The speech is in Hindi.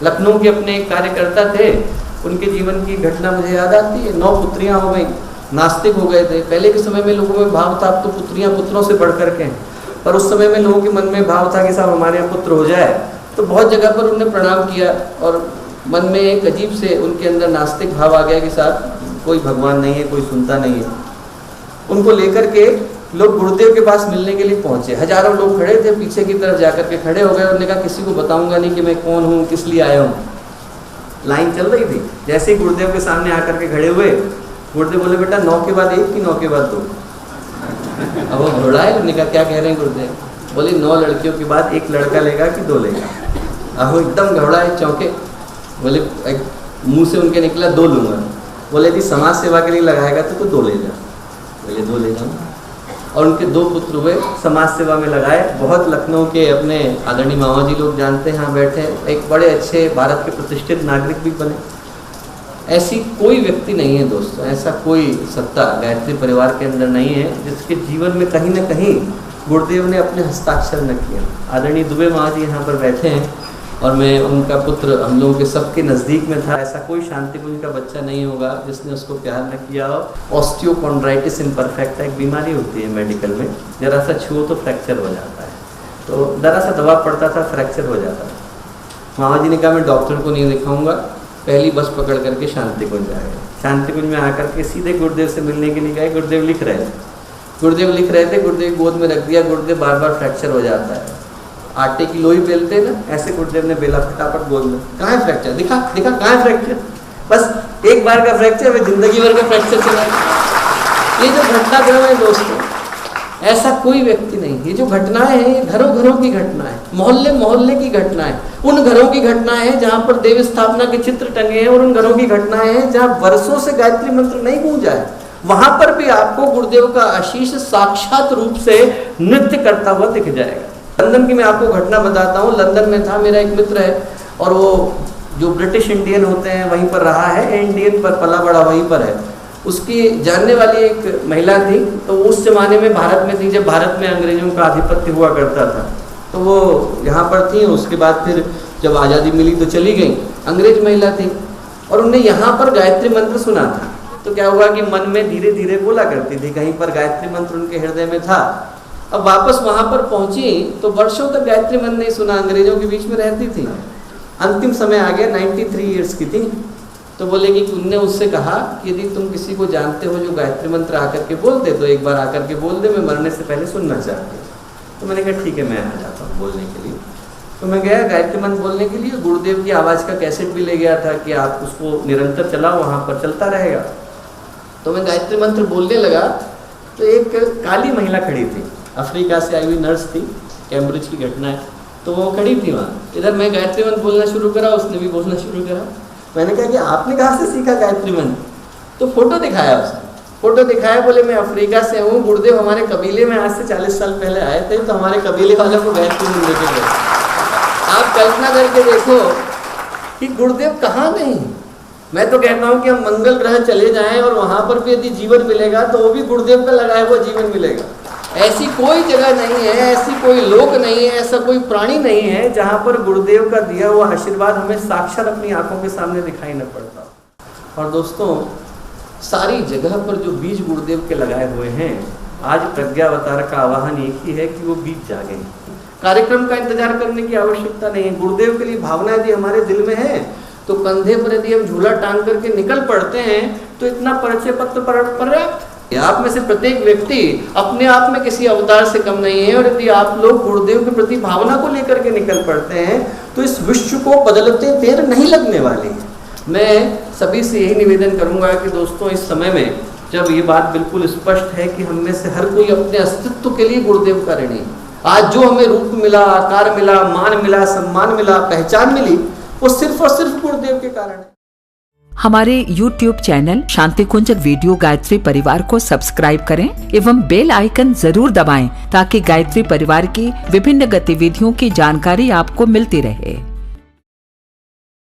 लखनऊ के अपने एक कार्यकर्ता थे, उनके जीवन की घटना मुझे याद आती है। 9 पुत्रियां हो गई, नास्तिक हो गए थे। पहले के समय में लोगों में भाव था अब तो पुत्रियां पुत्रों से बढ़ करके हैं, पर उस समय में लोगों के मन में भाव था कि साहब हमारे यहाँ पुत्र हो जाए। तो बहुत जगह पर उन्होंने प्रणाम किया और मन में एक अजीब से उनके अंदर नास्तिक भाव आ गया कि साहब कोई भगवान नहीं है, कोई सुनता नहीं है। उनको लेकर के लोग गुरुदेव के पास मिलने के लिए पहुंचे। हजारों लोग खड़े थे, पीछे की तरफ जाकर के खड़े हो गए। उन्होंने कहा किसी को बताऊंगा नहीं कि मैं कौन हूँ, किस लिए आया हूँ। लाइन चल रही थी, जैसे ही गुरुदेव के सामने आकर के खड़े हुए, गुरुदेव बोले बेटा 9 के बाद 1 कि 9 के बाद 2? अब वो घबराए। उन्होंने कहा क्या कह रहे हैं गुरुदेव? बोले 9 लड़कियों के बाद 1 लड़का लेगा कि 2 लेगा? अब वो एकदम घबराए, चौंके। बोले मुंह से उनके निकला 2 लूँगा। बोले यदि समाज सेवा के लिए लगाएगा तो 2 ले जा। बोले 2 ले जाऊँ। और उनके 2 पुत्र हुए, समाज सेवा में लगाए। बहुत लखनऊ के अपने आदरणीय मामा जी लोग जानते हैं, यहाँ बैठे, एक बड़े अच्छे भारत के प्रतिष्ठित नागरिक भी बने। ऐसी कोई व्यक्ति नहीं है दोस्तों, ऐसा कोई सत्ता गायत्री परिवार के अंदर नहीं है जिसके जीवन में कहीं न कहीं गुरुदेव ने अपने हस्ताक्षर न किया। आदरणीय दुबे मामा जी यहाँ पर बैठे हैं और मैं उनका पुत्र हम लोगों के सबके नज़दीक में था। ऐसा कोई शांति कुंज का बच्चा नहीं होगा जिसने उसको प्यार न किया हो। ऑस्टियोकॉन्ड्राइटिस इम्परफेक्टा एक बीमारी होती है मेडिकल में, जरा सा छुओ तो फ्रैक्चर हो जाता है। तो जरा सा दबाव पड़ता था, फ्रैक्चर हो जाता था। मामा जी ने कहा मैं डॉक्टर को नहीं दिखाऊंगा, पहली बस पकड़ करके शांति कुंज आए। शांति कुंज में आकर के सीधे गुरुदेव से मिलने के लिए गए। गुरुदेव लिख रहे थे, गुरुदेव गोद में रख दिया। गुरुदेव बार बार फ्रैक्चर हो जाता है। आटे की लोई बेलते ना, ऐसे गुरुदेव ने बेला फटाफट गोद में। कहाँ है फ्रैक्चर? दिखा कहाँ है फ्रैक्चर? बस एक बार का फ्रैक्चर में जिंदगी भर का फ्रैक्चर चला। ये जो घटनाक्रम है दोस्तों, ऐसा कोई व्यक्ति नहीं। ये जो घटनाएं हैं ये घरों घरों की घटना है, मोहल्ले मोहल्ले की घटना है। उन घरों की घटनाएं हैं जहाँ पर देव स्थापना के चित्र टंगे हैं, और उन घरों की घटनाएं हैं जहाँ वर्षों से गायत्री मंत्र नहीं गूंजा है। वहां पर भी आपको गुरुदेव का आशीष साक्षात रूप से नृत्य करता हुआ दिख जाएगा। लंदन की मैं आपको घटना बताता हूँ। लंदन में था, मेरा एक मित्र है और वो जो ब्रिटिश इंडियन होते हैं वहीं पर रहा है, इंडियन पर पला बड़ा वहीं पर है। उसकी जानने वाली एक महिला थी, तो उस जमाने में भारत में थी जब भारत में अंग्रेजों का आधिपत्य हुआ करता था। तो वो यहाँ पर थी, उसके बाद फिर जब आज़ादी मिली तो चली गई। अंग्रेज महिला थी और उन्हें यहाँ पर गायत्री मंत्र सुना था। तो क्या हुआ कि मन में धीरे धीरे बोला करती थी, कहीं पर गायत्री मंत्र उनके हृदय में था। अब वापस वहां पर पहुंची तो वर्षों तक गायत्री मंत्र नहीं सुना, अंग्रेजों के बीच में रहती थी। अंतिम समय आ गया, 93 ईयर्स की थी। तो बोलेगी कि उनने उससे कहा कि यदि तुम किसी को जानते हो जो गायत्री मंत्र आकर के बोल दे तो एक बार आकर के बोल दे, मैं मरने से पहले सुनना चाहती हूँ। तो मैंने कहा ठीक है, मैं आ जाता हूँ बोलने के लिए। तो मैं गया गायत्री मंत्र बोलने के लिए। गुरुदेव की आवाज़ का कैसेट भी ले गया था कि आप उसको निरंतर चलाओ, वहाँ पर चलता रहेगा। तो मैं गायत्री मंत्र बोलने लगा तो एक काली महिला खड़ी थी, अफ्रीका से आई हुई नर्स थी, कैम्ब्रिज की घटना है। तो वो खड़ी थी वहाँ। इधर मैं गायत्री मंत्र बोलना शुरू करा, उसने भी बोलना शुरू करा। मैंने कहा कि आपने कहाँ से सीखा गायत्री मंत्र? तो फोटो दिखाया उसने, फोटो दिखाया। बोले मैं अफ्रीका से हूँ, गुरुदेव हमारे कबीले में आज से 40 साल पहले आए थे, तो हमारे कबीले वालों को गायत्री मंत्र लेके गए। आप कल्पना करके देखो कि गुरुदेव कहाँ नहीं। मैं तो कहता हूँ कि हम मंगल ग्रह चले जाएं और वहाँ पर भी यदि जीवन मिलेगा तो वो भी गुरुदेव का लगाया हुआ जीवन मिलेगा। ऐसी कोई जगह नहीं है, ऐसी कोई लोक नहीं है, ऐसा कोई प्राणी नहीं है जहाँ पर गुरुदेव का दिया हुआ आशीर्वाद हमें साक्षात अपनी आंखों के सामने दिखाई न पड़ता। और दोस्तों, सारी जगह पर जो बीज गुरुदेव के लगाए हुए हैं, आज प्रज्ञावतार का आह्वान एक ही है कि वो बीज जागे। कार्यक्रम का इंतजार करने की आवश्यकता नहीं है। गुरुदेव के लिए भावना यदि हमारे दिल में है तो कंधे पर यदि हम झूला टांग करके निकल पड़ते हैं तो इतना परिचय पत्र पर्याप्त। आप में से प्रत्येक व्यक्ति अपने आप में किसी अवतार से कम नहीं है, और यदि आप लोग गुरुदेव के प्रति भावना को लेकर के निकल पड़ते हैं तो इस विश्व को बदलते देर नहीं लगने वाली है। मैं सभी से यही निवेदन करूंगा कि दोस्तों, इस समय में जब ये बात बिल्कुल स्पष्ट है कि हम में से हर कोई अपने अस्तित्व के लिए गुरुदेव का ऋणी। आज जो हमें रूप मिला, आकार मिला, मान मिला, सम्मान मिला, पहचान मिली, वो सिर्फ और सिर्फ गुरुदेव के कारण है। हमारे YouTube चैनल शांति कुंज वीडियो गायत्री परिवार को सब्सक्राइब करें एवं बेल आइकन जरूर दबाएं ताकि गायत्री परिवार की विभिन्न गतिविधियों की जानकारी आपको मिलती रहे।